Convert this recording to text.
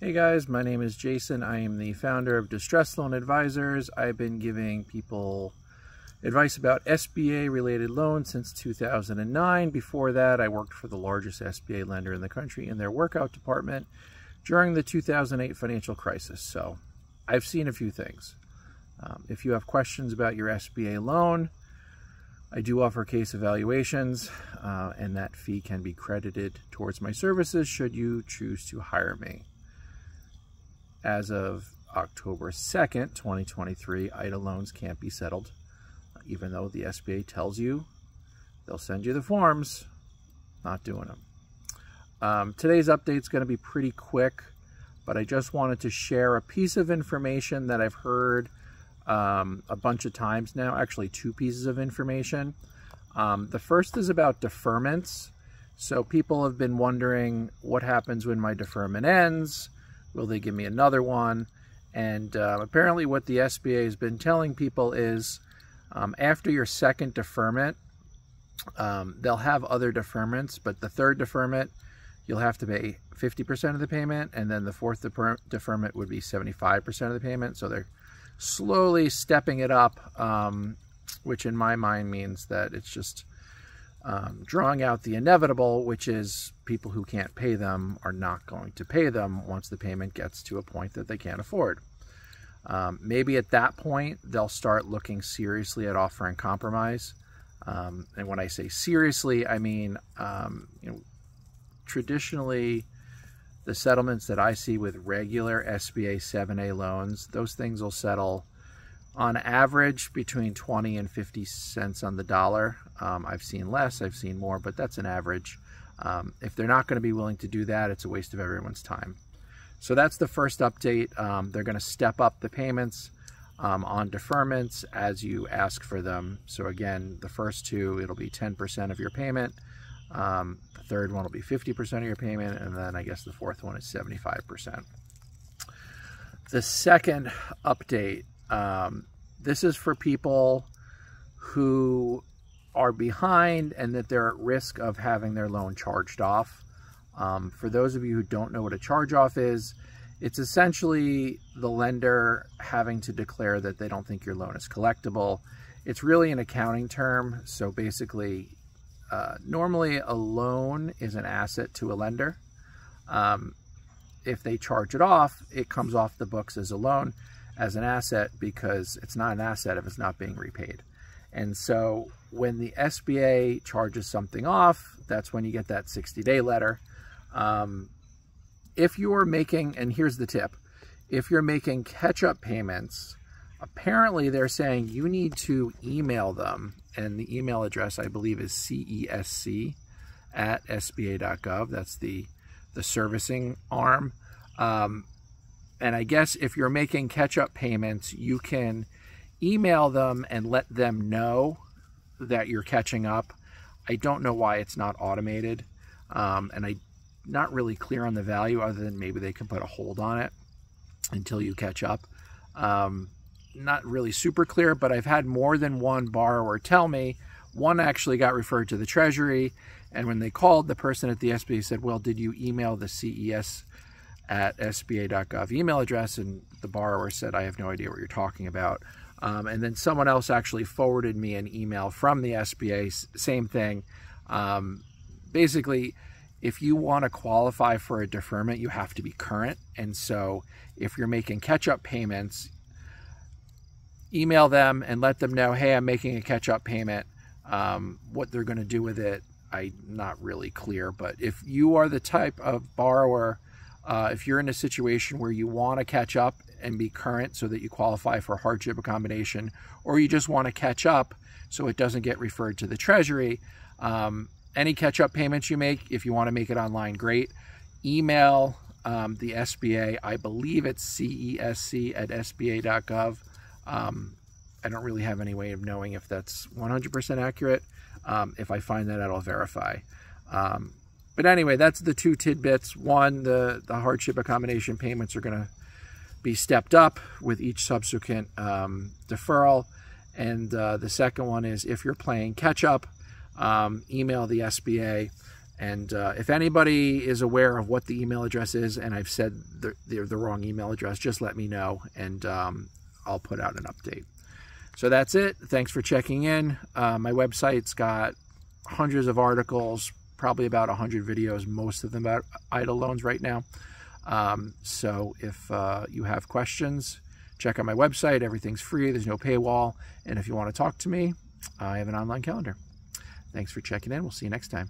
Hey guys, my name is Jason. I am the founder of Distress Loan Advisors. I've been giving people advice about SBA related loans since 2009. Before that, I worked for the largest SBA lender in the country in their workout department during the 2008 financial crisis. So I've seen a few things. If you have questions about your SBA loan, I do offer case evaluations, and that fee can be credited towards my services should you choose to hire me. As of October 2nd, 2023, EIDL loans can't be settled, even though the SBA tells you they'll send you the forms. Not doing them. Today's update is going to be pretty quick, but I just wanted to share a piece of information that I've heard a bunch of times now, actually two pieces of information. The first is about deferments. So people have been wondering what happens when my deferment ends. Will they give me another one? And apparently what the SBA has been telling people is after your second deferment, they'll have other deferments, but the third deferment, you'll have to pay 50% of the payment, and then the fourth deferment would be 75% of the payment. So they're slowly stepping it up, which in my mind means that it's just drawing out the inevitable, which is people who can't pay them are not going to pay them once the payment gets to a point that they can't afford. Maybe at that point, they'll start looking seriously at offering compromise. And when I say seriously, I mean, traditionally, the settlements that I see with regular SBA 7A loans, those things will settle on average between 20 and 50 cents on the dollar. I've seen less, I've seen more, but that's an average. If they're not going to be willing to do that, it's a waste of everyone's time. So that's the first update. They're going to step up the payments on deferments as you ask for them. So again, the first two, it'll be 10% of your payment. The third one will be 50% of your payment, and then I guess the fourth one is 75%. The second update, this is for people who are behind and that they're at risk of having their loan charged off. For those of you who don't know what a charge-off is, it's essentially the lender having to declare that they don't think your loan is collectible. It's really an accounting term. So basically, normally a loan is an asset to a lender. If they charge it off, it comes off the books as a loan, as an asset, because it's not an asset if it's not being repaid. And so when the SBA charges something off, that's when you get that 60-day letter. If you're making, and here's the tip, if you're making catch-up payments, apparently they're saying you need to email them, and the email address I believe is cesc@sba.gov. That's the servicing arm. And I guess if you're making catch-up payments, you can email them and let them know that you're catching up. I don't know why it's not automated, and I'm not really clear on the value other than maybe they can put a hold on it until you catch up. Not really super clear, but I've had more than one borrower tell me. One actually got referred to the Treasury, and when they called, the person at the SBA said, well, did you email the ces@sba.gov email address? And the borrower said, I have no idea what you're talking about. And then someone else actually forwarded me an email from the SBA, same thing. Basically, if you want to qualify for a deferment, you have to be current. And so if you're making catch-up payments, email them and let them know, hey, I'm making a catch-up payment. What they're going to do with it, I'm not really clear. But if you are the type of borrower, if you're in a situation where you want to catch up and be current so that you qualify for hardship accommodation, or you just want to catch up so it doesn't get referred to the Treasury, any catch-up payments you make, if you want to make it online, great. Email the SBA. I believe it's cesc@sba.gov. I don't really have any way of knowing if that's 100% accurate. If I find that out, I'll verify. But anyway, that's the two tidbits. One, the hardship accommodation payments are going to be stepped up with each subsequent deferral. And the second one is if you're playing catch up, email the SBA And if anybody is aware of what the email address is and I've said the wrong email address, just let me know, and I'll put out an update. So that's it. Thanks for checking in. My website's got hundreds of articles, probably about 100 videos, most of them about EIDL loans right now. So if you have questions, check out my website. Everything's free. There's no paywall. And if you want to talk to me, I have an online calendar. Thanks for checking in. We'll see you next time.